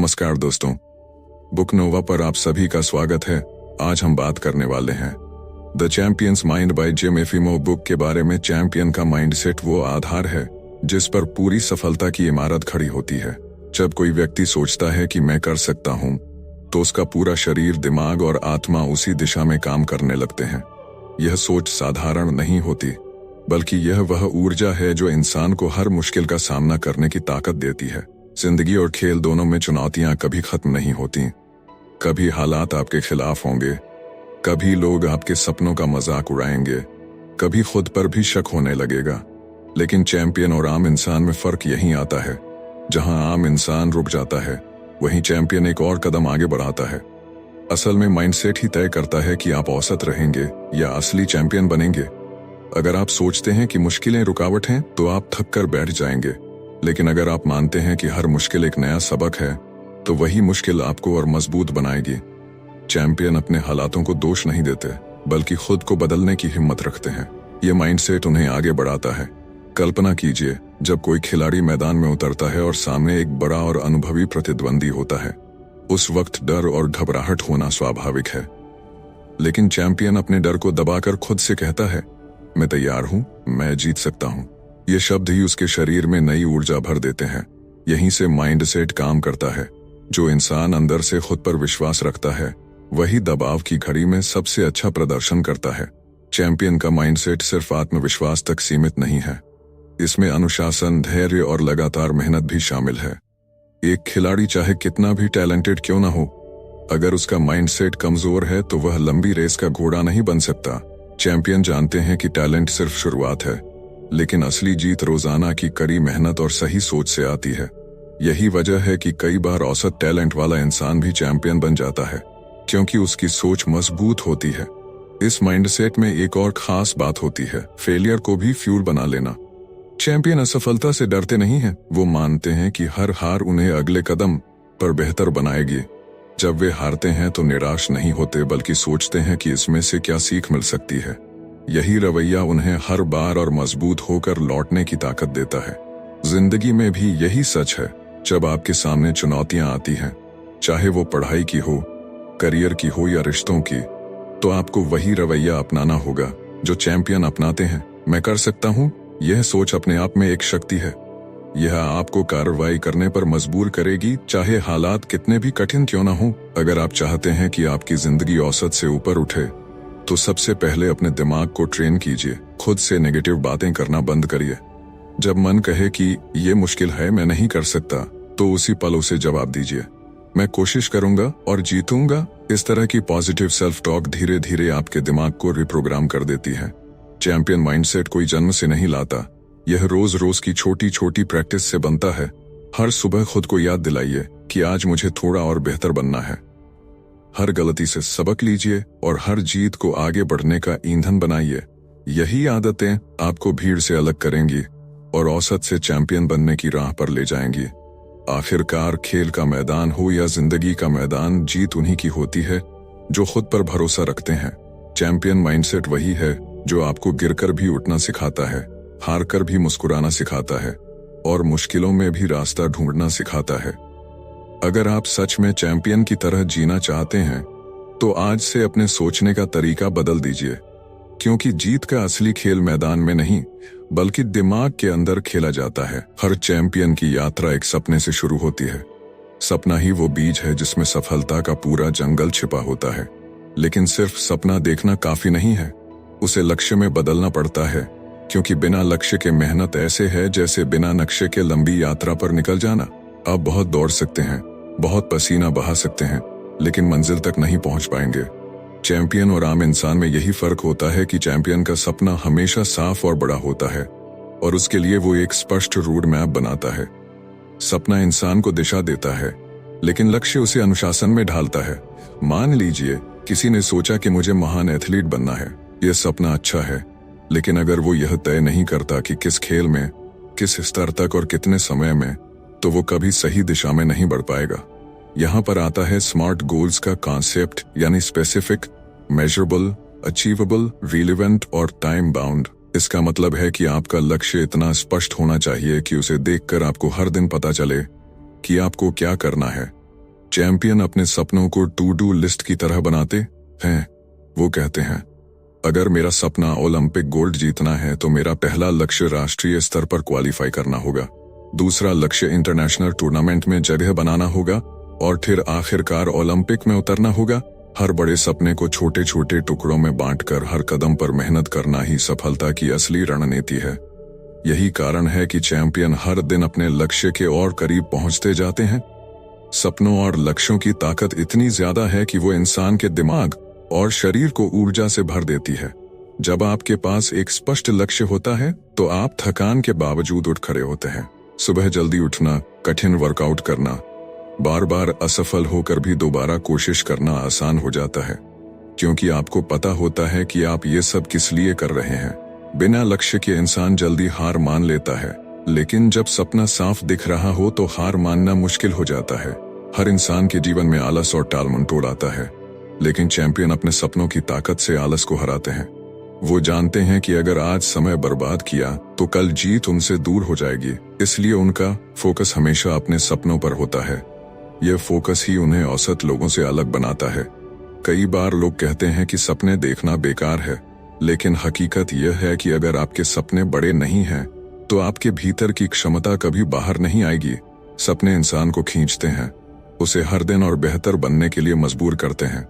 नमस्कार दोस्तों, बुक नोवा पर आप सभी का स्वागत है। आज हम बात करने वाले हैं the champion's mind by Jim Afremov book के बारे में। चैंपियन का माइंडसेट वो आधार है जिस पर पूरी सफलता की इमारत खड़ी होती है। जब कोई व्यक्ति सोचता है कि मैं कर सकता हूँ, तो उसका पूरा शरीर, दिमाग और आत्मा उसी दिशा में काम करने लगते हैं। यह सोच साधारण नहीं होती, बल्कि यह वह ऊर्जा है जो इंसान को हर मुश्किल का सामना करने की ताकत देती है। जिंदगी और खेल दोनों में चुनौतियां कभी खत्म नहीं होती। कभी हालात आपके खिलाफ होंगे, कभी लोग आपके सपनों का मजाक उड़ाएंगे, कभी खुद पर भी शक होने लगेगा। लेकिन चैंपियन और आम इंसान में फर्क यही आता है। जहां आम इंसान रुक जाता है, वहीं चैंपियन एक और कदम आगे बढ़ाता है। असल में माइंडसेट ही तय करता है कि आप औसत रहेंगे या असली चैंपियन बनेंगे। अगर आप सोचते हैं कि मुश्किलें रुकावट हैं, तो आप थक कर बैठ जाएंगे। लेकिन अगर आप मानते हैं कि हर मुश्किल एक नया सबक है, तो वही मुश्किल आपको और मजबूत बनाएगी। चैंपियन अपने हालातों को दोष नहीं देते, बल्कि खुद को बदलने की हिम्मत रखते हैं। ये माइंडसेट उन्हें आगे बढ़ाता है। कल्पना कीजिए, जब कोई खिलाड़ी मैदान में उतरता है और सामने एक बड़ा और अनुभवी प्रतिद्वंदी होता है। उस वक्त डर और घबराहट होना स्वाभाविक है। लेकिन चैंपियन अपने डर को दबाकर खुद से कहता है, मैं तैयार हूं, मैं जीत सकता हूं। ये शब्द ही उसके शरीर में नई ऊर्जा भर देते हैं। यहीं से माइंडसेट काम करता है। जो इंसान अंदर से खुद पर विश्वास रखता है, वही दबाव की घड़ी में सबसे अच्छा प्रदर्शन करता है। चैंपियन का माइंडसेट सिर्फ आत्मविश्वास तक सीमित नहीं है। इसमें अनुशासन, धैर्य और लगातार मेहनत भी शामिल है। एक खिलाड़ी चाहे कितना भी टैलेंटेड क्यों ना हो, अगर उसका माइंडसेट कमजोर है तो वह लंबी रेस का घोड़ा नहीं बन सकता। चैंपियन जानते हैं कि टैलेंट सिर्फ शुरुआत है, लेकिन असली जीत रोजाना की कड़ी मेहनत और सही सोच से आती है। यही वजह है कि कई बार औसत टैलेंट वाला इंसान भी चैंपियन बन जाता है, क्योंकि उसकी सोच मजबूत होती है। इस माइंडसेट में एक और खास बात होती है, फेलियर को भी फ्यूल बना लेना। चैंपियन असफलता से डरते नहीं हैं। वो मानते हैं कि हर हार उन्हें अगले कदम पर बेहतर बनाएगी। जब वे हारते हैं तो निराश नहीं होते, बल्कि सोचते हैं कि इसमें से क्या सीख मिल सकती है। यही रवैया उन्हें हर बार और मजबूत होकर लौटने की ताकत देता है। जिंदगी में भी यही सच है। जब आपके सामने चुनौतियां आती हैं, चाहे वो पढ़ाई की हो, करियर की हो या रिश्तों की, तो आपको वही रवैया अपनाना होगा जो चैंपियन अपनाते हैं। मैं कर सकता हूं, यह सोच अपने आप में एक शक्ति है। यह आपको कार्रवाई करने पर मजबूर करेगी, चाहे हालात कितने भी कठिन क्यों ना हो। अगर आप चाहते हैं कि आपकी जिंदगी औसत से ऊपर उठे, तो सबसे पहले अपने दिमाग को ट्रेन कीजिए। खुद से नेगेटिव बातें करना बंद करिए। जब मन कहे कि ये मुश्किल है, मैं नहीं कर सकता, तो उसी पल उसे जवाब दीजिए, मैं कोशिश करूंगा और जीतूंगा। इस तरह की पॉजिटिव सेल्फ टॉक धीरे धीरे आपके दिमाग को रिप्रोग्राम कर देती है। चैंपियन माइंडसेट कोई जन्म से नहीं लाता, यह रोज रोज की छोटी छोटी प्रैक्टिस से बनता है। हर सुबह खुद को याद दिलाइए कि आज मुझे थोड़ा और बेहतर बनना है। हर गलती से सबक लीजिए और हर जीत को आगे बढ़ने का ईंधन बनाइए। यही आदतें आपको भीड़ से अलग करेंगी और औसत से चैंपियन बनने की राह पर ले जाएंगी। आखिरकार खेल का मैदान हो या जिंदगी का मैदान, जीत उन्हीं की होती है जो खुद पर भरोसा रखते हैं। चैंपियन माइंडसेट वही है जो आपको गिरकर भी उठना सिखाता है, हार कर भी मुस्कुराना सिखाता है और मुश्किलों में भी रास्ता ढूंढना सिखाता है। अगर आप सच में चैंपियन की तरह जीना चाहते हैं, तो आज से अपने सोचने का तरीका बदल दीजिए, क्योंकि जीत का असली खेल मैदान में नहीं, बल्कि दिमाग के अंदर खेला जाता है। हर चैंपियन की यात्रा एक सपने से शुरू होती है। सपना ही वो बीज है जिसमें सफलता का पूरा जंगल छिपा होता है। लेकिन सिर्फ सपना देखना काफी नहीं है, उसे लक्ष्य में बदलना पड़ता है, क्योंकि बिना लक्ष्य के मेहनत ऐसे है जैसे बिना नक्शे के लंबी यात्रा पर निकल जाना। आप बहुत दौड़ सकते हैं, बहुत पसीना बहा सकते हैं, लेकिन मंजिल तक नहीं पहुंच पाएंगे। चैंपियन और आम इंसान में यही फर्क होता है कि चैंपियन का सपना हमेशा साफ और बड़ा होता है और उसके लिए वो एक स्पष्ट रोड मैप बनाता है। सपना इंसान को दिशा देता है, लेकिन लक्ष्य उसे अनुशासन में ढालता है। मान लीजिए किसी ने सोचा कि मुझे महान एथलीट बनना है। यह सपना अच्छा है, लेकिन अगर वो यह तय नहीं करता कि किस खेल में, किस स्तर तक और कितने समय में, तो वो कभी सही दिशा में नहीं बढ़ पाएगा। यहाँ पर आता है स्मार्ट गोल्स का कॉन्सेप्ट, यानी स्पेसिफिक, मेजरेबल, अचीवेबल, रिलेवेंट और टाइम बाउंड। इसका मतलब है कि आपका लक्ष्य इतना स्पष्ट होना चाहिए कि उसे देखकर आपको हर दिन पता चले कि आपको क्या करना है। चैंपियन अपने सपनों को टू डू लिस्ट की तरह बनाते हैं। वो कहते हैं, अगर मेरा सपना ओलंपिक गोल्ड जीतना है तो मेरा पहला लक्ष्य राष्ट्रीय स्तर पर क्वालिफाई करना होगा, दूसरा लक्ष्य इंटरनेशनल टूर्नामेंट में जगह बनाना होगा और फिर आखिरकार ओलंपिक में उतरना होगा। हर बड़े सपने को छोटे छोटे टुकड़ों में बांटकर हर कदम पर मेहनत करना ही सफलता की असली रणनीति है। यही कारण है कि चैंपियन हर दिन अपने लक्ष्य के और करीब पहुंचते जाते हैं। सपनों और लक्ष्यों की ताकत इतनी ज्यादा है कि वो इंसान के दिमाग और शरीर को ऊर्जा से भर देती है। जब आपके पास एक स्पष्ट लक्ष्य होता है तो आप थकान के बावजूद उठ खड़े होते हैं। सुबह जल्दी उठना, कठिन वर्कआउट करना, बार बार असफल होकर भी दोबारा कोशिश करना आसान हो जाता है, क्योंकि आपको पता होता है कि आप ये सब किस लिए कर रहे हैं। बिना लक्ष्य के इंसान जल्दी हार मान लेता है, लेकिन जब सपना साफ दिख रहा हो तो हार मानना मुश्किल हो जाता है। हर इंसान के जीवन में आलस और टालमटोल आता है, लेकिन चैंपियन अपने सपनों की ताकत से आलस को हराते हैं। वो जानते हैं कि अगर आज समय बर्बाद किया तो कल जीत उनसे दूर हो जाएगी, इसलिए उनका फोकस हमेशा अपने सपनों पर होता है। यह फोकस ही उन्हें औसत लोगों से अलग बनाता है। कई बार लोग कहते हैं कि सपने देखना बेकार है, लेकिन हकीकत यह है कि अगर आपके सपने बड़े नहीं हैं, तो आपके भीतर की क्षमता कभी बाहर नहीं आएगी। सपने इंसान को खींचते हैं, उसे हर दिन और बेहतर बनने के लिए मजबूर करते हैं।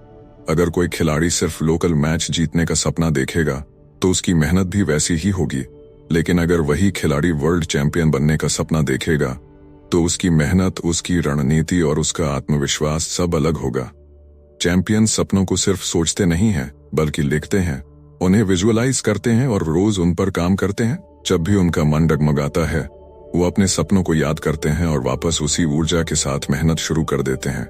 अगर कोई खिलाड़ी सिर्फ लोकल मैच जीतने का सपना देखेगा तो उसकी मेहनत भी वैसी ही होगी, लेकिन अगर वही खिलाड़ी वर्ल्ड चैंपियन बनने का सपना देखेगा तो उसकी मेहनत, उसकी रणनीति और उसका आत्मविश्वास सब अलग होगा। चैंपियन सपनों को सिर्फ सोचते नहीं हैं, बल्कि लिखते हैं, उन्हें विजुअलाइज करते हैं और रोज उन पर काम करते हैं। जब भी उनका मन डगमगाता है, वो अपने सपनों को याद करते हैं और वापस उसी ऊर्जा के साथ मेहनत शुरू कर देते हैं।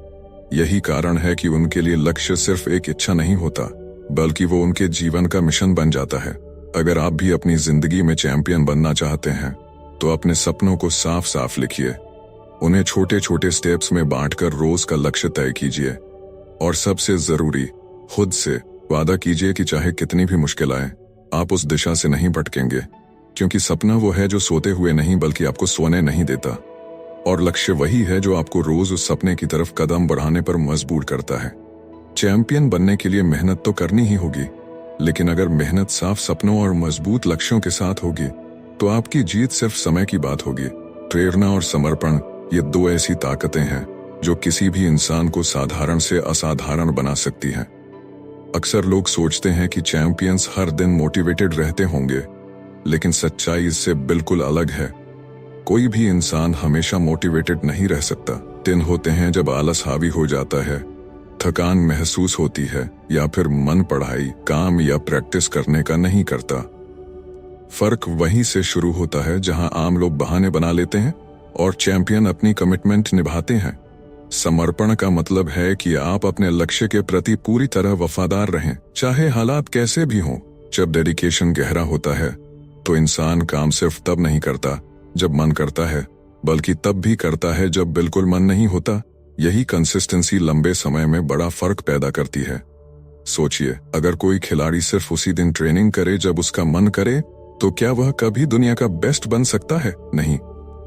यही कारण है कि उनके लिए लक्ष्य सिर्फ एक इच्छा नहीं होता, बल्कि वो उनके जीवन का मिशन बन जाता है। अगर आप भी अपनी जिंदगी में चैंपियन बनना चाहते हैं तो अपने सपनों को साफ साफ लिखिए, उन्हें छोटे छोटे स्टेप्स में बांटकर रोज का लक्ष्य तय कीजिए और सबसे जरूरी, खुद से वादा कीजिए कि चाहे कितनी भी मुश्किल आए, आप उस दिशा से नहीं भटकेंगे, क्योंकि सपना वो है जो सोते हुए नहीं बल्कि आपको सोने नहीं देता, और लक्ष्य वही है जो आपको रोज उस सपने की तरफ कदम बढ़ाने पर मजबूर करता है। चैंपियन बनने के लिए मेहनत तो करनी ही होगी, लेकिन अगर मेहनत साफ सपनों और मजबूत लक्ष्यों के साथ होगी तो आपकी जीत सिर्फ समय की बात होगी। प्रेरणा और समर्पण, ये दो ऐसी ताकतें हैं जो किसी भी इंसान को साधारण से असाधारण बना सकती हैं। अक्सर लोग सोचते हैं कि चैंपियंस हर दिन मोटिवेटेड रहते होंगे, लेकिन सच्चाई इससे बिल्कुल अलग है। कोई भी इंसान हमेशा मोटिवेटेड नहीं रह सकता। दिन होते हैं जब आलस हावी हो जाता है, थकान महसूस होती है, या फिर मन पढ़ाई, काम या प्रैक्टिस करने का नहीं करता। फर्क वहीं से शुरू होता है जहां आम लोग बहाने बना लेते हैं और चैंपियन अपनी कमिटमेंट निभाते हैं। समर्पण का मतलब है कि आप अपने लक्ष्य के प्रति पूरी तरह वफादार रहें, चाहे हालात कैसे भी हों। जब डेडिकेशन गहरा होता है तो इंसान काम सिर्फ तब नहीं करता जब मन करता है, बल्कि तब भी करता है जब बिल्कुल मन नहीं होता। यही कंसिस्टेंसी लंबे समय में बड़ा फर्क पैदा करती है। सोचिए, अगर कोई खिलाड़ी सिर्फ उसी दिन ट्रेनिंग करे जब उसका मन करे, तो क्या वह कभी दुनिया का बेस्ट बन सकता है? नहीं।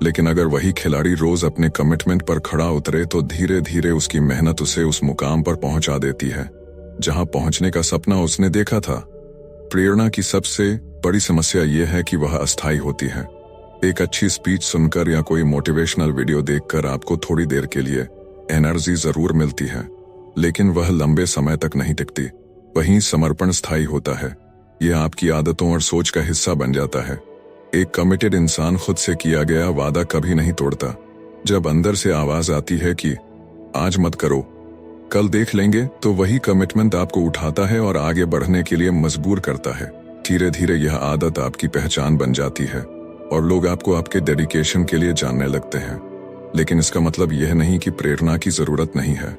लेकिन अगर वही खिलाड़ी रोज अपने कमिटमेंट पर खड़ा उतरे तो धीरे धीरे उसकी मेहनत उसे उस मुकाम पर पहुंचा देती है जहां पहुंचने का सपना उसने देखा था। प्रेरणा की सबसे बड़ी समस्या यह है कि वह अस्थायी होती है। एक अच्छी स्पीच सुनकर या कोई मोटिवेशनल वीडियो देखकर आपको थोड़ी देर के लिए एनर्जी जरूर मिलती है, लेकिन वह लंबे समय तक नहीं टिकती। वहीं समर्पण स्थायी होता है। यह आपकी आदतों और सोच का हिस्सा बन जाता है। एक कमिटेड इंसान खुद से किया गया वादा कभी नहीं तोड़ता। जब अंदर से आवाज आती है कि आज मत करो, कल देख लेंगे, तो वही कमिटमेंट आपको उठाता है और आगे बढ़ने के लिए मजबूर करता है। धीरे धीरे यह आदत आपकी पहचान बन जाती है और लोग आपको आपके डेडिकेशन के लिए जानने लगते हैं। लेकिन इसका मतलब यह नहीं कि प्रेरणा की जरूरत नहीं है।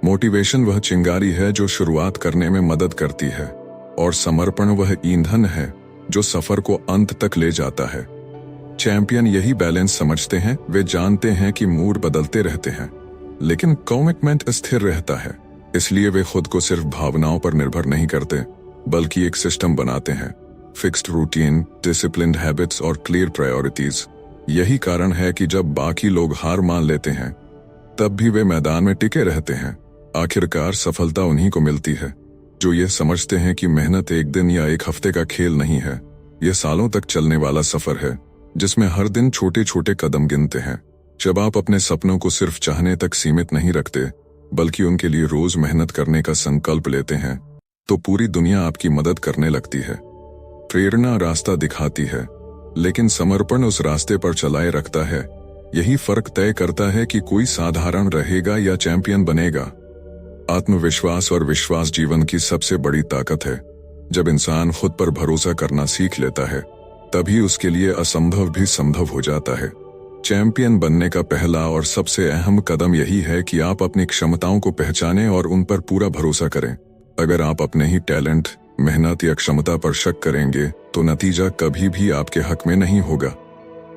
मोटिवेशन वह चिंगारी है जो शुरुआत करने में मदद करती है, और समर्पण वह ईंधन है जो सफर को अंत तक ले जाता है। चैंपियन यही बैलेंस समझते हैं। वे जानते हैं कि मूड बदलते रहते हैं, लेकिन कमिटमेंट स्थिर रहता है। इसलिए वे खुद को सिर्फ भावनाओं पर निर्भर नहीं करते, बल्कि एक सिस्टम बनाते हैं। फिक्स्ड रूटीन, डिसिप्लिन्ड हैबिट्स और क्लियर प्रायोरिटीज। यही कारण है कि जब बाकी लोग हार मान लेते हैं, तब भी वे मैदान में टिके रहते हैं। आखिरकार सफलता उन्हीं को मिलती है जो ये समझते हैं कि मेहनत एक दिन या एक हफ्ते का खेल नहीं है, यह सालों तक चलने वाला सफर है जिसमें हर दिन छोटे छोटे कदम गिनते हैं। जब आप अपने सपनों को सिर्फ चाहने तक सीमित नहीं रखते बल्कि उनके लिए रोज मेहनत करने का संकल्प लेते हैं तो पूरी दुनिया आपकी मदद करने लगती है। प्रेरणा रास्ता दिखाती है लेकिन समर्पण उस रास्ते पर चलाए रखता है। यही फर्क तय करता है कि कोई साधारण रहेगा या चैंपियन बनेगा। आत्मविश्वास और विश्वास जीवन की सबसे बड़ी ताकत है। जब इंसान खुद पर भरोसा करना सीख लेता है तभी उसके लिए असंभव भी संभव हो जाता है। चैंपियन बनने का पहला और सबसे अहम कदम यही है कि आप अपनी क्षमताओं को पहचानें और उन पर पूरा भरोसा करें। अगर आप अपने ही टैलेंट, मेहनत या क्षमता पर शक करेंगे तो नतीजा कभी भी आपके हक में नहीं होगा।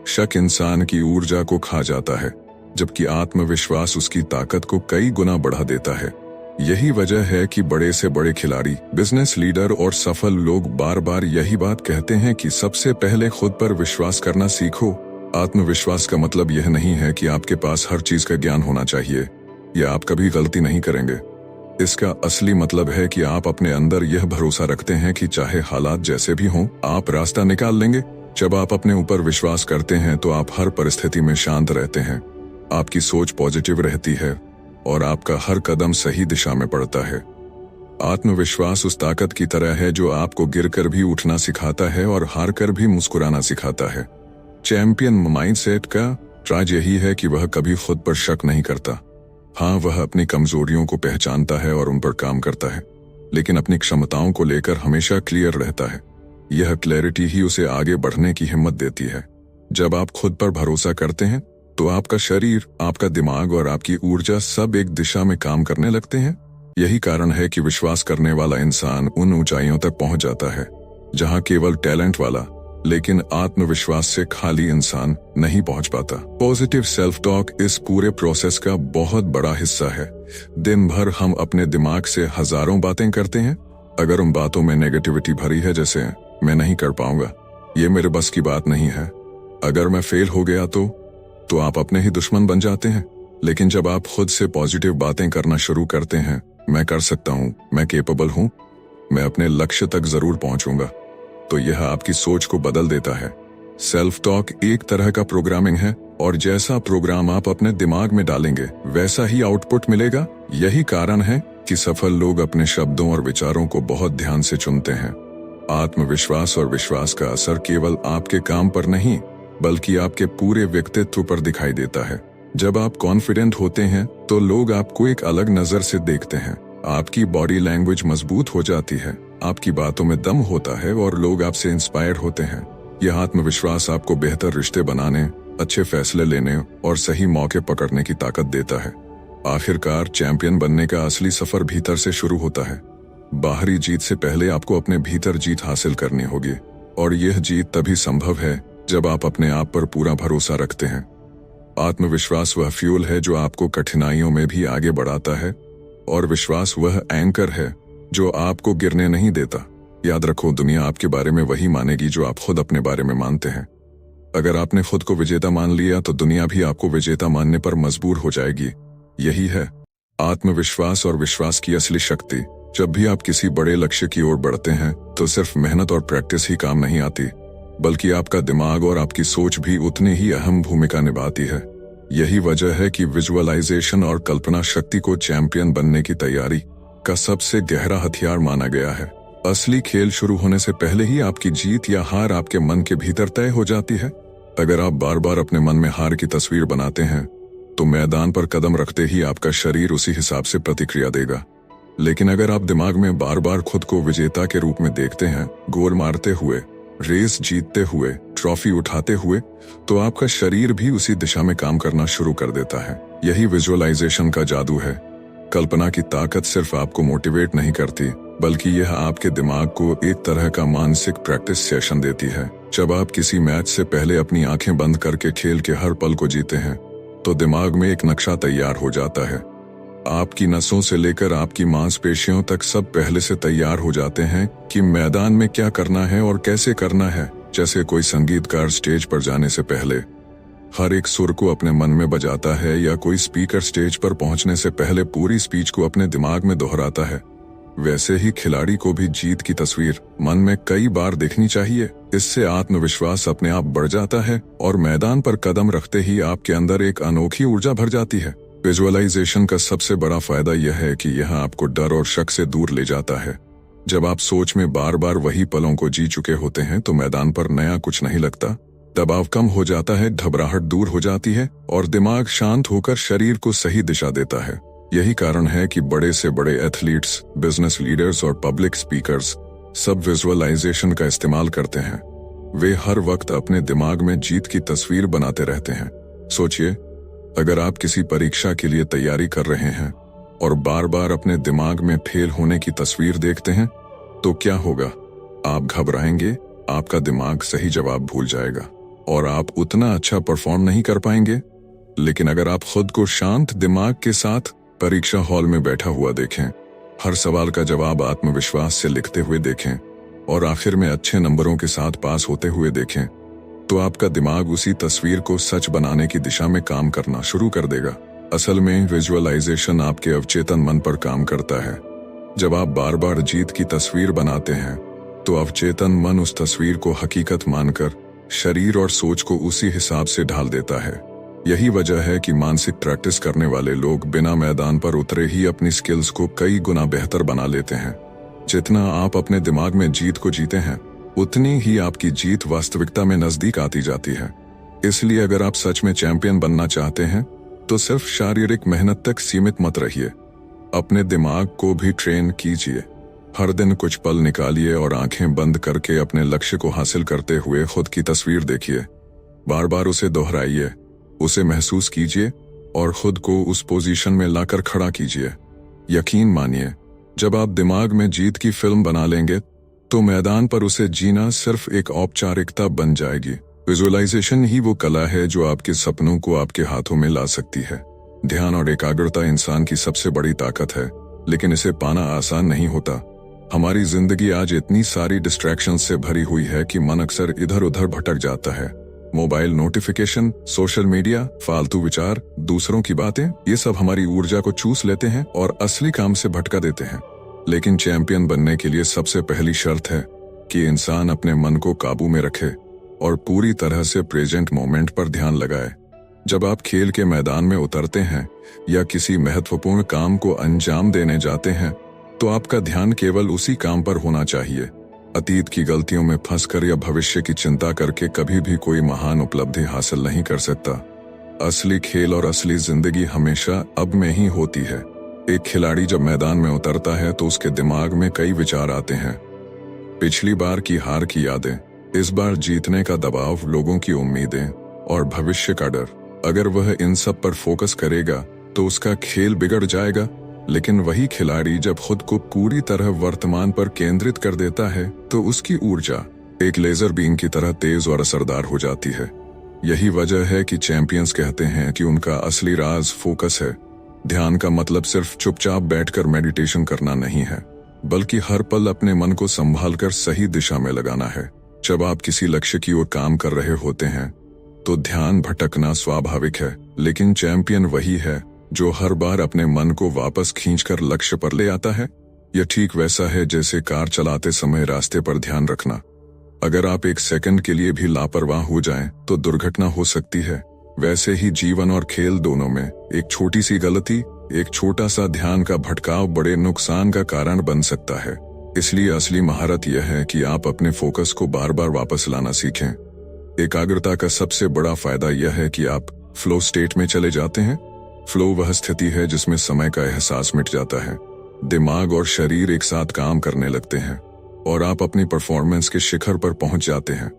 शक इंसान की ऊर्जा को खा जाता है जबकि आत्मविश्वास उसकी ताकत को कई गुना बढ़ा देता है। यही वजह है कि बड़े से बड़े खिलाड़ी, बिजनेस लीडर और सफल लोग बार बार यही बात कहते हैं कि सबसे पहले खुद पर विश्वास करना सीखो। आत्मविश्वास का मतलब यह नहीं है कि आपके पास हर चीज का ज्ञान होना चाहिए या आप कभी गलती नहीं करेंगे। इसका असली मतलब है कि आप अपने अंदर यह भरोसा रखते हैं कि चाहे हालात जैसे भी हों, आप रास्ता निकाल लेंगे। जब आप अपने ऊपर विश्वास करते हैं तो आप हर परिस्थिति में शांत रहते हैं, आपकी सोच पॉजिटिव रहती है और आपका हर कदम सही दिशा में पड़ता है। आत्मविश्वास उस ताकत की तरह है जो आपको गिरकर भी उठना सिखाता है और हार कर भी मुस्कुराना सिखाता है। चैंपियन माइंडसेट का राज यही है कि वह कभी खुद पर शक नहीं करता। हाँ, वह अपनी कमजोरियों को पहचानता है और उन पर काम करता है, लेकिन अपनी क्षमताओं को लेकर हमेशा क्लियर रहता है। यह क्लैरिटी ही उसे आगे बढ़ने की हिम्मत देती है। जब आप खुद पर भरोसा करते हैं तो आपका शरीर, आपका दिमाग और आपकी ऊर्जा सब एक दिशा में काम करने लगते हैं। यही कारण है कि विश्वास करने वाला इंसान उन ऊंचाइयों तक पहुंच जाता है जहां केवल टैलेंट वाला लेकिन आत्मविश्वास से खाली इंसान नहीं पहुंच पाता। पॉजिटिव सेल्फ टॉक इस पूरे प्रोसेस का बहुत बड़ा हिस्सा है। दिन भर हम अपने दिमाग से हजारों बातें करते हैं। अगर उन बातों में नेगेटिविटी भरी है, जैसे मैं नहीं कर पाऊंगा, ये मेरे बस की बात नहीं है, अगर मैं फेल हो गया तो आप अपने ही दुश्मन बन जाते हैं। लेकिन जब आप खुद से पॉजिटिव बातें करना शुरू करते हैं, मैं कर सकता हूँ, मैं केपेबल हूँ, मैं अपने लक्ष्य तक जरूर पहुंचूंगा, तो यह आपकी सोच को बदल देता है। सेल्फ टॉक एक तरह का प्रोग्रामिंग है और जैसा प्रोग्राम आप अपने दिमाग में डालेंगे वैसा ही आउटपुट मिलेगा। यही कारण है कि सफल लोग अपने शब्दों और विचारों को बहुत ध्यान से चुनते हैं। आत्मविश्वास और विश्वास का असर केवल आपके काम पर नहीं बल्कि आपके पूरे व्यक्तित्व पर दिखाई देता है। जब आप कॉन्फिडेंट होते हैं तो लोग आपको एक अलग नजर से देखते हैं। आपकी बॉडी लैंग्वेज मजबूत हो जाती है, आपकी बातों में दम होता है और लोग आपसे इंस्पायर होते हैं। यह आत्मविश्वास आपको बेहतर रिश्ते बनाने, अच्छे फैसले लेने और सही मौके पकड़ने की ताकत देता है। आखिरकार चैंपियन बनने का असली सफर भीतर से शुरू होता है। बाहरी जीत से पहले आपको अपने भीतर जीत हासिल करनी होगी और यह जीत तभी संभव है जब आप अपने आप पर पूरा भरोसा रखते हैं। आत्मविश्वास वह फ्यूल है जो आपको कठिनाइयों में भी आगे बढ़ाता है और विश्वास वह एंकर है जो आपको गिरने नहीं देता। याद रखो, दुनिया आपके बारे में वही मानेगी जो आप खुद अपने बारे में मानते हैं। अगर आपने खुद को विजेता मान लिया तो दुनिया भी आपको विजेता मानने पर मजबूर हो जाएगी। यही है आत्मविश्वास और विश्वास की असली शक्ति। जब भी आप किसी बड़े लक्ष्य की ओर बढ़ते हैं तो सिर्फ मेहनत और प्रैक्टिस ही काम नहीं आती, बल्कि आपका दिमाग और आपकी सोच भी उतनी ही अहम भूमिका निभाती है। यही वजह है कि विजुअलाइजेशन और कल्पना शक्ति को चैंपियन बनने की तैयारी का सबसे गहरा हथियार माना गया है। असली खेल शुरू होने से पहले ही आपकी जीत या हार आपके मन के भीतर तय हो जाती है। अगर आप बार बार अपने मन में हार की तस्वीर बनाते हैं तो मैदान पर कदम रखते ही आपका शरीर उसी हिसाब से प्रतिक्रिया देगा। लेकिन अगर आप दिमाग में बार बार खुद को विजेता के रूप में देखते हैं, गोल मारते हुए, रेस जीतते हुए, ट्रॉफी उठाते हुए, तो आपका शरीर भी उसी दिशा में काम करना शुरू कर देता है। यही विजुअलाइजेशन का जादू है। कल्पना की ताकत सिर्फ आपको मोटिवेट नहीं करती, बल्कि यह आपके दिमाग को एक तरह का मानसिक प्रैक्टिस सेशन देती है। जब आप किसी मैच से पहले अपनी आंखें बंद करके खेल के हर पल को जीते हैं तो दिमाग में एक नक्शा तैयार हो जाता है। आपकी नसों से लेकर आपकी मांसपेशियों तक सब पहले से तैयार हो जाते हैं कि मैदान में क्या करना है और कैसे करना है। जैसे कोई संगीतकार स्टेज पर जाने से पहले हर एक सुर को अपने मन में बजाता है, या कोई स्पीकर स्टेज पर पहुंचने से पहले पूरी स्पीच को अपने दिमाग में दोहराता है। वैसे ही खिलाड़ी को भी जीत की तस्वीर मन में कई बार देखनी चाहिए। इससे आत्मविश्वास अपने आप बढ़ जाता है और मैदान पर कदम रखते ही आपके अंदर एक अनोखी ऊर्जा भर जाती है। विजुअलाइजेशन का सबसे बड़ा फायदा यह है कि यह आपको डर और शक से दूर ले जाता है। जब आप सोच में बार बार वही पलों को जी चुके होते हैं तो मैदान पर नया कुछ नहीं लगता। दबाव कम हो जाता है, घबराहट दूर हो जाती है और दिमाग शांत होकर शरीर को सही दिशा देता है। यही कारण है कि बड़े से बड़े एथलीट्स, बिजनेस लीडर्स और पब्लिक स्पीकर्स सब विजुअलाइजेशन का इस्तेमाल करते हैं। वे हर वक्त अपने दिमाग में जीत की तस्वीर बनाते रहते हैं। सोचिए, अगर आप किसी परीक्षा के लिए तैयारी कर रहे हैं और बार बार अपने दिमाग में फेल होने की तस्वीर देखते हैं तो क्या होगा? आप घबराएंगे, आपका दिमाग सही जवाब भूल जाएगा और आप उतना अच्छा परफॉर्म नहीं कर पाएंगे। लेकिन अगर आप खुद को शांत दिमाग के साथ परीक्षा हॉल में बैठा हुआ देखें, हर सवाल का जवाब आत्मविश्वास से लिखते हुए देखें और आखिर में अच्छे नंबरों के साथ पास होते हुए देखें, तो आपका दिमाग उसी तस्वीर को सच बनाने की दिशा में काम करना शुरू कर देगा। असल में विजुअलाइजेशन आपके अवचेतन मन पर काम करता है। जब आप बार बार जीत की तस्वीर बनाते हैं तो अवचेतन मन उस तस्वीर को हकीकत मानकर शरीर और सोच को उसी हिसाब से ढाल देता है। यही वजह है कि मानसिक प्रैक्टिस करने वाले लोग बिना मैदान पर उतरे ही अपनी स्किल्स को कई गुना बेहतर बना लेते हैं। जितना आप अपने दिमाग में जीत को जीते हैं, उतनी ही आपकी जीत वास्तविकता में नजदीक आती जाती है। इसलिए अगर आप सच में चैंपियन बनना चाहते हैं तो सिर्फ शारीरिक मेहनत तक सीमित मत रहिए, अपने दिमाग को भी ट्रेन कीजिए। हर दिन कुछ पल निकालिए और आंखें बंद करके अपने लक्ष्य को हासिल करते हुए खुद की तस्वीर देखिए। बार बार उसे दोहराइए, उसे महसूस कीजिए और खुद को उस पोजीशन में लाकर खड़ा कीजिए। यकीन मानिए, जब आप दिमाग में जीत की फिल्म बना लेंगे तो मैदान पर उसे जीना सिर्फ एक औपचारिकता बन जाएगी। विजुअलाइजेशन ही वो कला है जो आपके सपनों को आपके हाथों में ला सकती है। ध्यान और एकाग्रता इंसान की सबसे बड़ी ताकत है, लेकिन इसे पाना आसान नहीं होता। हमारी जिंदगी आज इतनी सारी डिस्ट्रैक्शंस से भरी हुई है कि मन अक्सर इधर उधर भटक जाता है। मोबाइल नोटिफिकेशन, सोशल मीडिया, फालतू विचार, दूसरों की बातें, ये सब हमारी ऊर्जा को चूस लेते हैं और असली काम से भटका देते हैं। लेकिन चैंपियन बनने के लिए सबसे पहली शर्त है कि इंसान अपने मन को काबू में रखे और पूरी तरह से प्रेजेंट मोमेंट पर ध्यान लगाए। जब आप खेल के मैदान में उतरते हैं या किसी महत्वपूर्ण काम को अंजाम देने जाते हैं तो आपका ध्यान केवल उसी काम पर होना चाहिए। अतीत की गलतियों में फंसकर या भविष्य की चिंता करके कभी भी कोई महान उपलब्धि हासिल नहीं कर सकता। असली खेल और असली जिंदगी हमेशा अब में ही होती है। एक खिलाड़ी जब मैदान में उतरता है तो उसके दिमाग में कई विचार आते हैं। पिछली बार की हार की यादें, इस बार जीतने का दबाव, लोगों की उम्मीदें और भविष्य का डर। अगर वह इन सब पर फोकस करेगा तो उसका खेल बिगड़ जाएगा। लेकिन वही खिलाड़ी जब खुद को पूरी तरह वर्तमान पर केंद्रित कर देता है तो उसकी ऊर्जा एक लेजर बीम की तरह तेज और असरदार हो जाती है। यही वजह है कि चैंपियंस कहते हैं कि उनका असली राज फोकस है। ध्यान का मतलब सिर्फ चुपचाप बैठकर मेडिटेशन करना नहीं है, बल्कि हर पल अपने मन को संभालकर सही दिशा में लगाना है। जब आप किसी लक्ष्य की ओर काम कर रहे होते हैं तो ध्यान भटकना स्वाभाविक है, लेकिन चैंपियन वही है जो हर बार अपने मन को वापस खींचकर लक्ष्य पर ले आता है। यह ठीक वैसा है जैसे कार चलाते समय रास्ते पर ध्यान रखना। अगर आप एक सेकंड के लिए भी लापरवाह हो जाएं तो दुर्घटना हो सकती है। वैसे ही जीवन और खेल दोनों में एक छोटी सी गलती, एक छोटा सा ध्यान का भटकाव बड़े नुकसान का कारण बन सकता है। इसलिए असली महारत यह है कि आप अपने फोकस को बार बार वापस लाना सीखें। एकाग्रता का सबसे बड़ा फायदा यह है कि आप फ्लो स्टेट में चले जाते हैं। फ्लो वह स्थिति है जिसमें समय का एहसास मिट जाता है, दिमाग और शरीर एक साथ काम करने लगते हैं और आप अपनी परफॉर्मेंस के शिखर पर पहुंच जाते हैं।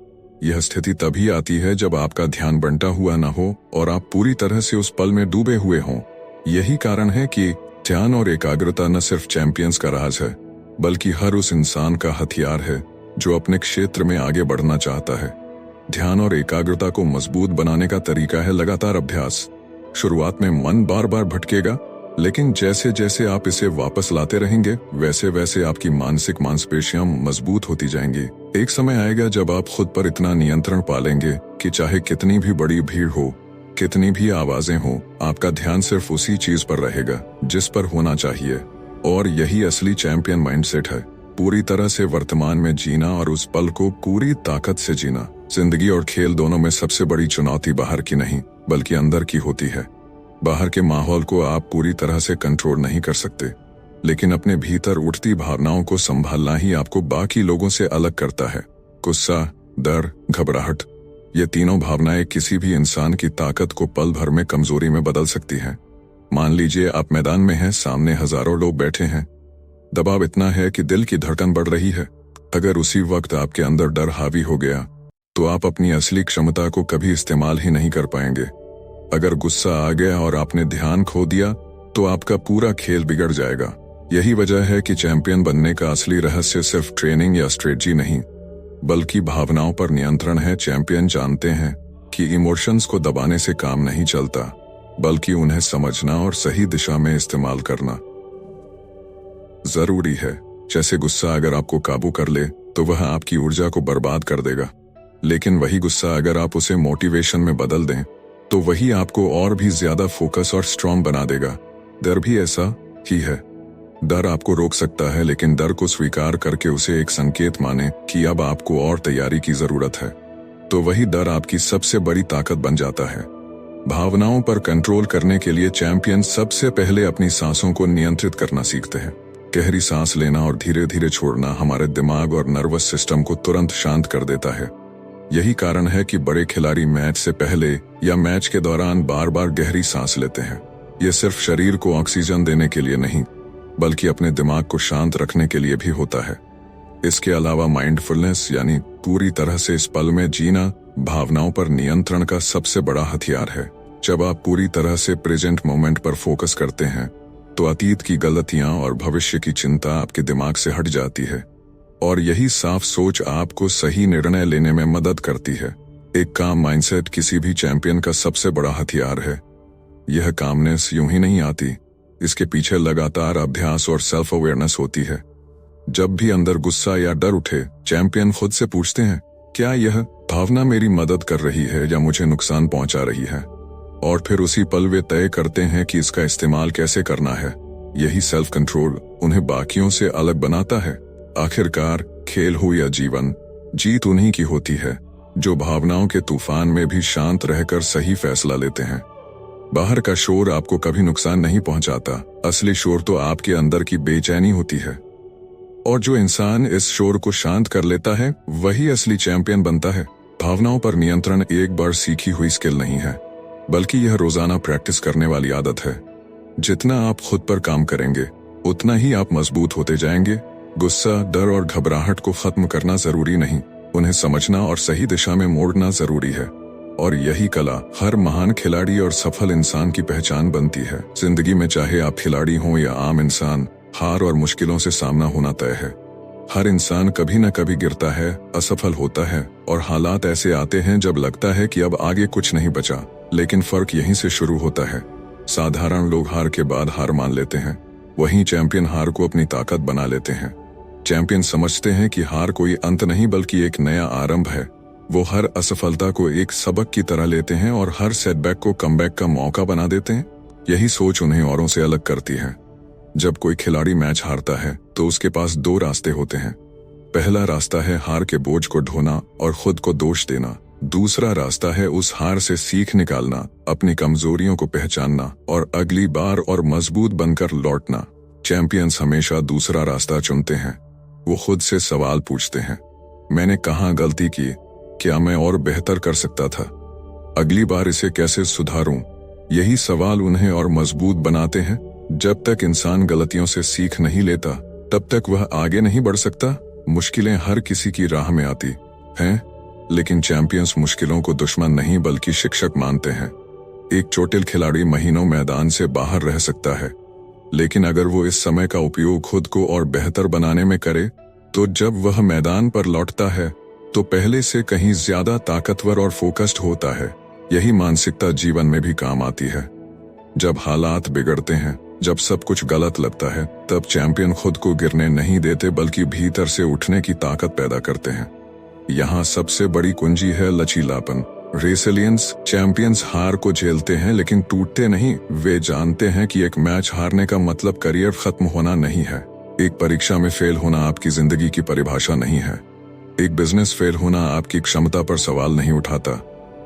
यह स्थिति तभी आती है जब आपका ध्यान बंटा हुआ न हो और आप पूरी तरह से उस पल में डूबे हुए हों। यही कारण है कि ध्यान और एकाग्रता न सिर्फ चैंपियंस का राज है, बल्कि हर उस इंसान का हथियार है जो अपने क्षेत्र में आगे बढ़ना चाहता है। ध्यान और एकाग्रता को मजबूत बनाने का तरीका है लगातार अभ्यास। शुरुआत में मन बार बार भटकेगा, लेकिन जैसे जैसे आप इसे वापस लाते रहेंगे वैसे वैसे आपकी मानसिक मांसपेशियां मजबूत होती जाएंगी। एक समय आएगा जब आप खुद पर इतना नियंत्रण पालेंगे कि चाहे कितनी भी बड़ी भीड़ हो, कितनी भी आवाजें हो, आपका ध्यान सिर्फ उसी चीज पर रहेगा जिस पर होना चाहिए। और यही असली चैंपियन माइंडसेट है, पूरी तरह से वर्तमान में जीना और उस पल को पूरी ताकत से जीना। जिंदगी और खेल दोनों में सबसे बड़ी चुनौती बाहर की नहीं बल्कि अंदर की होती है। बाहर के माहौल को आप पूरी तरह से कंट्रोल नहीं कर सकते, लेकिन अपने भीतर उठती भावनाओं को संभालना ही आपको बाकी लोगों से अलग करता है। गुस्सा, डर, घबराहट, ये तीनों भावनाएं किसी भी इंसान की ताकत को पल भर में कमजोरी में बदल सकती हैं। मान लीजिए आप मैदान में हैं, सामने हजारों लोग बैठे हैं, दबाव इतना है कि दिल की धड़कन बढ़ रही है। अगर उसी वक्त आपके अंदर डर हावी हो गया तो आप अपनी असली क्षमता को कभी इस्तेमाल ही नहीं कर पाएंगे। अगर गुस्सा आ गया और आपने ध्यान खो दिया तो आपका पूरा खेल बिगड़ जाएगा। यही वजह है कि चैंपियन बनने का असली रहस्य सिर्फ ट्रेनिंग या स्ट्रेटजी नहीं बल्कि भावनाओं पर नियंत्रण है। चैंपियन जानते हैं कि इमोशंस को दबाने से काम नहीं चलता, बल्कि उन्हें समझना और सही दिशा में इस्तेमाल करना जरूरी है। जैसे गुस्सा अगर आपको काबू कर ले तो वह आपकी ऊर्जा को बर्बाद कर देगा, लेकिन वही गुस्सा अगर आप उसे मोटिवेशन में बदल दें तो वही आपको और भी ज्यादा फोकस और स्ट्रांग बना देगा। डर भी ऐसा ही है। डर आपको रोक सकता है, लेकिन डर को स्वीकार करके उसे एक संकेत माने कि अब आपको और तैयारी की जरूरत है, तो वही डर आपकी सबसे बड़ी ताकत बन जाता है। भावनाओं पर कंट्रोल करने के लिए चैंपियन सबसे पहले अपनी सांसों को नियंत्रित करना सीखते हैं। गहरी सांस लेना और धीरे धीरे छोड़ना हमारे दिमाग और नर्वस सिस्टम को तुरंत शांत कर देता है। यही कारण है कि बड़े खिलाड़ी मैच से पहले या मैच के दौरान बार बार गहरी सांस लेते हैं। यह सिर्फ शरीर को ऑक्सीजन देने के लिए नहीं बल्कि अपने दिमाग को शांत रखने के लिए भी होता है। इसके अलावा माइंडफुलनेस यानी पूरी तरह से इस पल में जीना भावनाओं पर नियंत्रण का सबसे बड़ा हथियार है। जब आप पूरी तरह से प्रेजेंट मोमेंट पर फोकस करते हैं तो अतीत की गलतियां और भविष्य की चिंता आपके दिमाग से हट जाती है, और यही साफ सोच आपको सही निर्णय लेने में मदद करती है। एक काम माइंडसेट किसी भी चैंपियन का सबसे बड़ा हथियार है। यह कामनेस यूं ही नहीं आती, इसके पीछे लगातार अभ्यास और सेल्फ अवेयरनेस होती है। जब भी अंदर गुस्सा या डर उठे, चैंपियन खुद से पूछते हैं, क्या यह भावना मेरी मदद कर रही है या मुझे नुकसान पहुंचा रही है? और फिर उसी पल वे तय करते हैं कि इसका इस्तेमाल कैसे करना है। यही सेल्फ कंट्रोल उन्हें बाकियों से अलग बनाता है। आखिरकार खेल हो या जीवन, जीत उन्हीं की होती है जो भावनाओं के तूफान में भी शांत रहकर सही फैसला लेते हैं। बाहर का शोर आपको कभी नुकसान नहीं पहुंचाता, असली शोर तो आपके अंदर की बेचैनी होती है। और जो इंसान इस शोर को शांत कर लेता है वही असली चैंपियन बनता है। भावनाओं पर नियंत्रण एक बार सीखी हुई स्किल नहीं है, बल्कि यह रोजाना प्रैक्टिस करने वाली आदत है। जितना आप खुद पर काम करेंगे उतना ही आप मजबूत होते जाएंगे। गुस्सा, डर और घबराहट को खत्म करना जरूरी नहीं, उन्हें समझना और सही दिशा में मोड़ना जरूरी है। और यही कला हर महान खिलाड़ी और सफल इंसान की पहचान बनती है। जिंदगी में चाहे आप खिलाड़ी हों या आम इंसान, हार और मुश्किलों से सामना होना तय है। हर इंसान कभी न कभी गिरता है, असफल होता है, और हालात ऐसे आते हैं जब लगता है कि अब आगे कुछ नहीं बचा। लेकिन फर्क यहीं से शुरू होता है। साधारण लोग हार के बाद हार मान लेते हैं, वहीं चैंपियन हार को अपनी ताकत बना लेते हैं। चैंपियन समझते हैं कि हार कोई अंत नहीं बल्कि एक नया आरंभ है। वो हर असफलता को एक सबक की तरह लेते हैं और हर सेटबैक को कमबैक का मौका बना देते हैं। यही सोच उन्हें औरों से अलग करती है। जब कोई खिलाड़ी मैच हारता है तो उसके पास दो रास्ते होते हैं। पहला रास्ता है हार के बोझ को ढोना और खुद को दोष देना। दूसरा रास्ता है उस हार से सीख निकालना, अपनी कमजोरियों को पहचानना और अगली बार और मजबूत बनकर लौटना। चैंपियंस हमेशा दूसरा रास्ता चुनते हैं। वो खुद से सवाल पूछते हैं, मैंने कहाँ गलती की? क्या मैं और बेहतर कर सकता था? अगली बार इसे कैसे सुधारूं? यही सवाल उन्हें और मजबूत बनाते हैं। जब तक इंसान गलतियों से सीख नहीं लेता तब तक वह आगे नहीं बढ़ सकता। मुश्किलें हर किसी की राह में आती हैं, लेकिन चैंपियंस मुश्किलों को दुश्मन नहीं बल्कि शिक्षक मानते हैं। एक चोटिल खिलाड़ी महीनों मैदान से बाहर रह सकता है, लेकिन अगर वो इस समय का उपयोग खुद को और बेहतर बनाने में करे तो जब वह मैदान पर लौटता है तो पहले से कहीं ज्यादा ताकतवर और फोकस्ड होता है। यही मानसिकता जीवन में भी काम आती है। जब हालात बिगड़ते हैं, जब सब कुछ गलत लगता है, तब चैंपियन खुद को गिरने नहीं देते बल्कि भीतर से उठने की ताकत पैदा करते हैं। यहाँ सबसे बड़ी कुंजी है लचीलापन, रेसिलियंस। चैंपियंस हार को झेलते हैं लेकिन टूटते नहीं। वे जानते हैं कि एक मैच हारने का मतलब करियर खत्म होना नहीं है। एक परीक्षा में फेल होना आपकी जिंदगी की परिभाषा नहीं है। एक बिजनेस फेल होना आपकी क्षमता पर सवाल नहीं उठाता,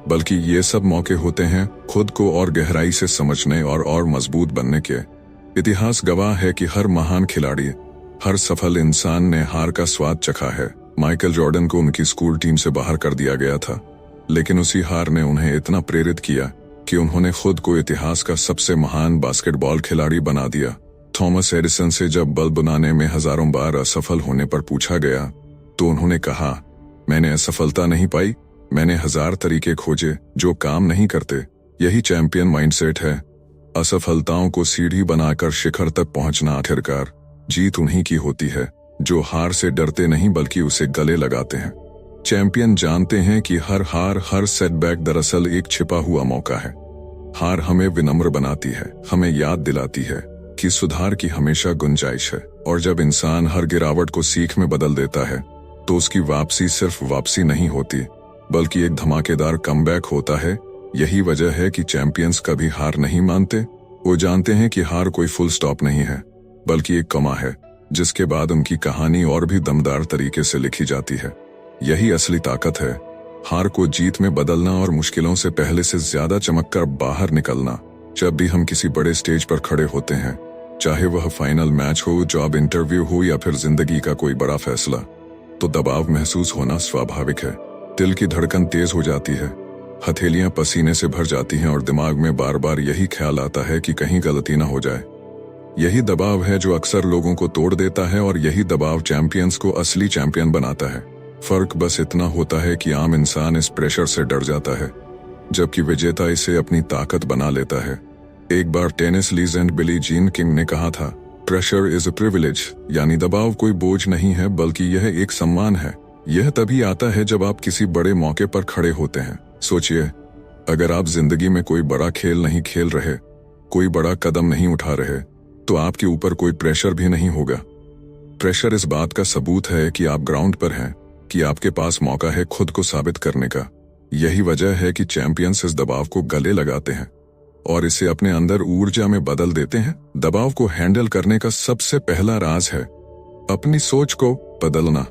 बल्कि ये सब मौके होते हैं खुद को और गहराई से समझने और मजबूत बनने के। इतिहास गवाह है कि हर महान खिलाड़ी, हर सफल इंसान ने हार का स्वाद चखा है। माइकल जॉर्डन को उनकी स्कूल टीम से बाहर कर दिया गया था, लेकिन उसी हार ने उन्हें इतना प्रेरित किया कि उन्होंने खुद को इतिहास का सबसे महान बास्केटबॉल खिलाड़ी बना दिया। थॉमस एडिसन से जब बल्ब बनाने में हजारों बार असफल होने पर पूछा गया तो उन्होंने कहा, मैंने असफलता नहीं पाई, मैंने 1000 तरीके खोजे जो काम नहीं करते। यही चैंपियन माइंडसेट है। असफलताओं को सीढ़ी बनाकर शिखर तक पहुंचना। आखिरकार जीत उन्हीं की होती है जो हार से डरते नहीं बल्कि उसे गले लगाते हैं। चैंपियन जानते हैं कि हर हार, हर सेटबैक दरअसल एक छिपा हुआ मौका है। हार हमें विनम्र बनाती है, हमें याद दिलाती है कि सुधार की हमेशा गुंजाइश है। और जब इंसान हर गिरावट को सीख में बदल देता है तो उसकी वापसी सिर्फ वापसी नहीं होती, बल्कि एक धमाकेदार कमबैक होता है। यही वजह है कि चैंपियंस कभी हार नहीं मानते। वो जानते हैं कि हार कोई फुल स्टॉप नहीं है, बल्कि एक कमा है जिसके बाद उनकी कहानी और भी दमदार तरीके से लिखी जाती है। यही असली ताकत है, हार को जीत में बदलना और मुश्किलों से पहले से ज्यादा चमककर बाहर निकलना। जब भी हम किसी बड़े स्टेज पर खड़े होते हैं, चाहे वह फाइनल मैच हो, जॉब इंटरव्यू हो या फिर जिंदगी का कोई बड़ा फैसला, तो दबाव महसूस होना स्वाभाविक है। दिल की धड़कन तेज हो जाती है, हथेलियां पसीने से भर जाती हैं और दिमाग में बार बार यही ख्याल आता है कि कहीं गलती ना हो जाए। यही दबाव है जो अक्सर लोगों को तोड़ देता है और यही दबाव चैंपियंस को असली चैंपियन बनाता है। फर्क बस इतना होता है कि आम इंसान इस प्रेशर से डर जाता है, जबकि विजेता इसे अपनी ताकत बना लेता है। एक बार tennis legend Billie Jean King ने कहा था, प्रेशर इज अ प्रिविलेज, यानी दबाव कोई बोझ नहीं है बल्कि यह एक सम्मान है। यह तभी आता है जब आप किसी बड़े मौके पर खड़े होते हैं। सोचिए, अगर आप जिंदगी में कोई बड़ा खेल नहीं खेल रहे, कोई बड़ा कदम नहीं उठा रहे, तो आपके ऊपर कोई प्रेशर भी नहीं होगा। प्रेशर इस बात का सबूत है कि आप ग्राउंड पर हैं, कि आपके पास मौका है खुद को साबित करने का। यही वजह है कि चैंपियंस इस दबाव को गले लगाते हैं और इसे अपने अंदर ऊर्जा में बदल देते हैं। दबाव को हैंडल करने का सबसे पहला राज है अपनी सोच को बदलना।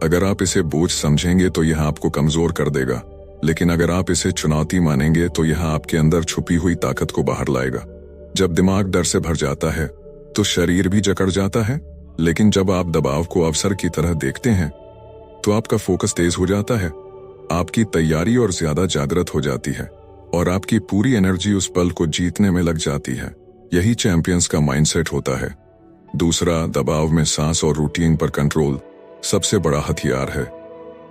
अगर आप इसे बोझ समझेंगे तो यह आपको कमजोर कर देगा, लेकिन अगर आप इसे चुनौती मानेंगे तो यह आपके अंदर छुपी हुई ताकत को बाहर लाएगा। जब दिमाग डर से भर जाता है तो शरीर भी जकड़ जाता है, लेकिन जब आप दबाव को अवसर की तरह देखते हैं तो आपका फोकस तेज हो जाता है, आपकी तैयारी और ज्यादा जागृत हो जाती है और आपकी पूरी एनर्जी उस पल को जीतने में लग जाती है। यही चैंपियंस का माइंडसेट होता है। दूसरा, दबाव में सांस और रूटीन पर कंट्रोल सबसे बड़ा हथियार है।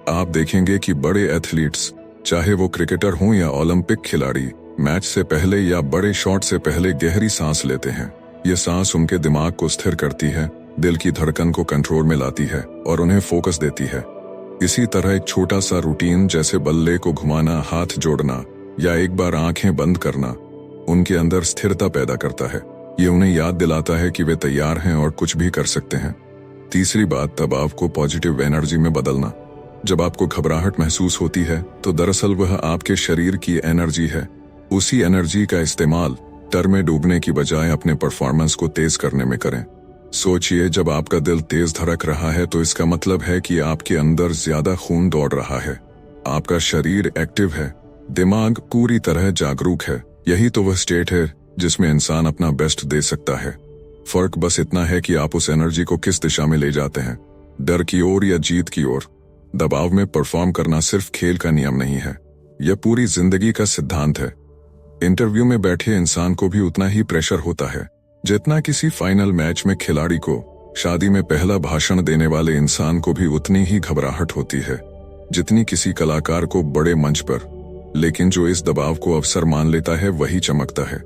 आप देखेंगे कि बड़े एथलीट्स, चाहे वो क्रिकेटर हों या ओलंपिक खिलाड़ी, मैच से पहले या बड़े शॉट से पहले गहरी सांस लेते हैं। ये सांस उनके दिमाग को स्थिर करती है, दिल की धड़कन को कंट्रोल में लाती है और उन्हें फोकस देती है। इसी तरह एक छोटा सा रूटीन जैसे बल्ले को घुमाना, हाथ जोड़ना या एक बार आंखें बंद करना उनके अंदर स्थिरता पैदा करता है। ये उन्हें याद दिलाता है कि वे तैयार हैं और कुछ भी कर सकते हैं। तीसरी बात, दबाव को पॉजिटिव एनर्जी में बदलना। जब आपको घबराहट महसूस होती है तो दरअसल वह आपके शरीर की एनर्जी है। उसी एनर्जी का इस्तेमाल डर में डूबने की बजाय अपने परफॉर्मेंस को तेज करने में करें। सोचिए, जब आपका दिल तेज धड़क रहा है तो इसका मतलब है कि आपके अंदर ज्यादा खून दौड़ रहा है, आपका शरीर एक्टिव है, दिमाग पूरी तरह जागरूक है। यही तो वह स्टेट है जिसमें इंसान अपना बेस्ट दे सकता है। फर्क बस इतना है कि आप उस एनर्जी को किस दिशा में ले जाते हैं, डर की ओर या जीत की ओर। दबाव में परफॉर्म करना सिर्फ खेल का नियम नहीं है, यह पूरी जिंदगी का सिद्धांत है। इंटरव्यू में बैठे इंसान को भी उतना ही प्रेशर होता है जितना किसी फाइनल मैच में खिलाड़ी को। शादी में पहला भाषण देने वाले इंसान को भी उतनी ही घबराहट होती है जितनी किसी कलाकार को बड़े मंच पर। लेकिन जो इस दबाव को अवसर मान लेता है वही चमकता है।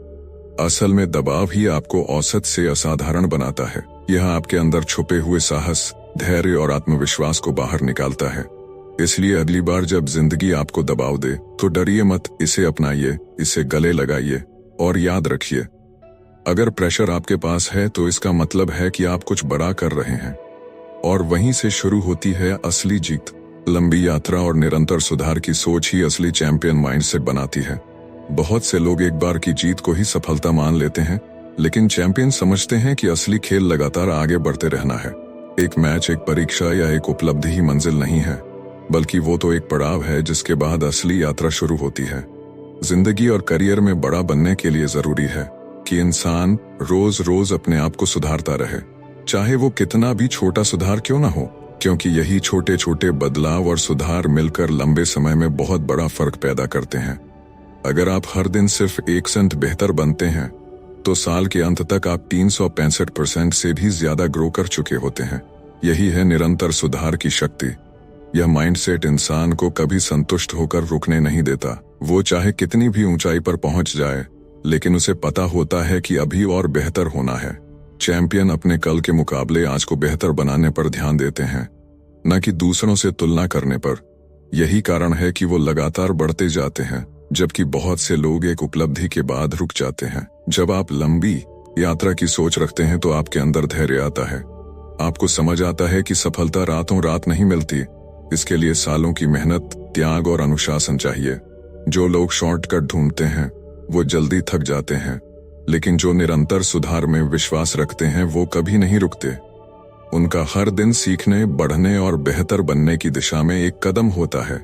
असल में दबाव ही आपको औसत से असाधारण बनाता है। यह आपके अंदर छुपे हुए साहस, धैर्य और आत्मविश्वास को बाहर निकालता है। इसलिए अगली बार जब जिंदगी आपको दबाव दे तो डरिए मत, इसे अपनाइए, इसे गले लगाइए और याद रखिए, अगर प्रेशर आपके पास है तो इसका मतलब है कि आप कुछ बड़ा कर रहे हैं और वहीं से शुरू होती है असली जीत। लंबी यात्रा और निरंतर सुधार की सोच ही असली चैंपियन माइंडसेट बनाती है। बहुत से लोग एक बार की जीत को ही सफलता मान लेते हैं, लेकिन चैंपियन समझते हैं कि असली खेल लगातार आगे बढ़ते रहना है। एक मैच, एक परीक्षा या एक उपलब्धि ही मंजिल नहीं है, बल्कि वो तो एक पड़ाव है जिसके बाद असली यात्रा शुरू होती है। जिंदगी और करियर में बड़ा बनने के लिए जरूरी है कि इंसान रोज रोज अपने आप को सुधारता रहे, चाहे वो कितना भी छोटा सुधार क्यों ना हो, क्योंकि यही छोटे छोटे बदलाव और सुधार मिलकर लंबे समय में बहुत बड़ा फर्क पैदा करते हैं। अगर आप हर दिन सिर्फ 1% बेहतर बनते हैं तो साल के अंत तक आप 365% से भी ज्यादा ग्रो कर चुके होते हैं। यही है निरंतर सुधार की शक्ति। यह माइंडसेट इंसान को कभी संतुष्ट होकर रुकने नहीं देता। वो चाहे कितनी भी ऊंचाई पर पहुंच जाए, लेकिन उसे पता होता है कि अभी और बेहतर होना है। चैंपियन अपने कल के मुकाबले आज को बेहतर बनाने पर ध्यान देते हैं, न कि दूसरों से तुलना करने पर। यही कारण है कि वो लगातार बढ़ते जाते हैं, जबकि बहुत से लोग एक उपलब्धि के बाद रुक जाते हैं। जब आप लंबी यात्रा की सोच रखते हैं तो आपके अंदर धैर्य आता है। आपको समझ आता है कि सफलता रातों रात नहीं मिलती, इसके लिए सालों की मेहनत, त्याग और अनुशासन चाहिए। जो लोग शॉर्टकट ढूंढते हैं वो जल्दी थक जाते हैं, लेकिन जो निरंतर सुधार में विश्वास रखते हैं वो कभी नहीं रुकते। उनका हर दिन सीखने, बढ़ने और बेहतर बनने की दिशा में एक कदम होता है।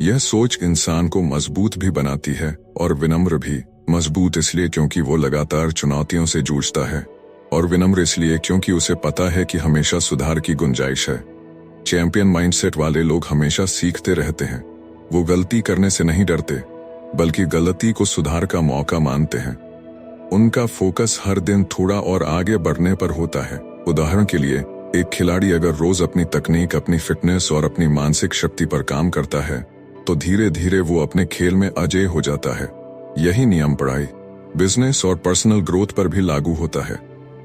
यह सोच इंसान को मजबूत भी बनाती है और विनम्र भी। मजबूत इसलिए क्योंकि वो लगातार चुनौतियों से जूझता है, और विनम्र इसलिए क्योंकि उसे पता है कि हमेशा सुधार की गुंजाइश है। चैंपियन माइंडसेट वाले लोग हमेशा सीखते रहते हैं। वो गलती करने से नहीं डरते, बल्कि गलती को सुधार का मौका मानते हैं। उनका फोकस हर दिन थोड़ा और आगे बढ़ने पर होता है। उदाहरण के लिए, एक खिलाड़ी अगर रोज अपनी तकनीक, अपनी फिटनेस और अपनी मानसिक शक्ति पर काम करता है तो धीरे धीरे वो अपने खेल में अजेय हो जाता है। यही नियम पढ़ाई, बिजनेस और पर्सनल ग्रोथ पर भी लागू होता है।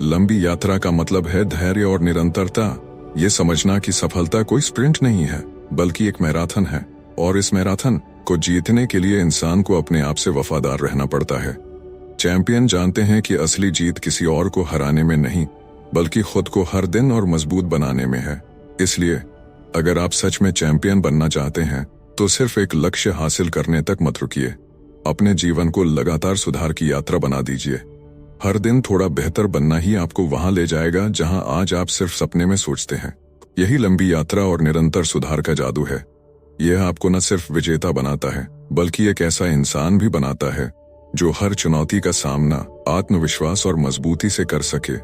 लंबी यात्रा का मतलब है धैर्य और निरंतरता। ये समझना कि सफलता कोई स्प्रिंट नहीं है, बल्कि एक मैराथन है, और इस मैराथन को जीतने के लिए इंसान को अपने आप से वफादार रहना पड़ता है। चैंपियन जानते हैं कि असली जीत किसी और को हराने में नहीं, बल्कि खुद को हर दिन और मजबूत बनाने में है। इसलिए अगर आप सच में चैंपियन बनना चाहते हैं तो सिर्फ एक लक्ष्य हासिल करने तक मत रुकिए। अपने जीवन को लगातार सुधार की यात्रा बना दीजिए। हर दिन थोड़ा बेहतर बनना ही आपको वहां ले जाएगा जहां आज आप सिर्फ सपने में सोचते हैं। यही लंबी यात्रा और निरंतर सुधार का जादू है। यह आपको न सिर्फ विजेता बनाता है, बल्कि एक ऐसा इंसान भी बनाता है जो हर चुनौती का सामना आत्मविश्वास और मजबूती से कर सके।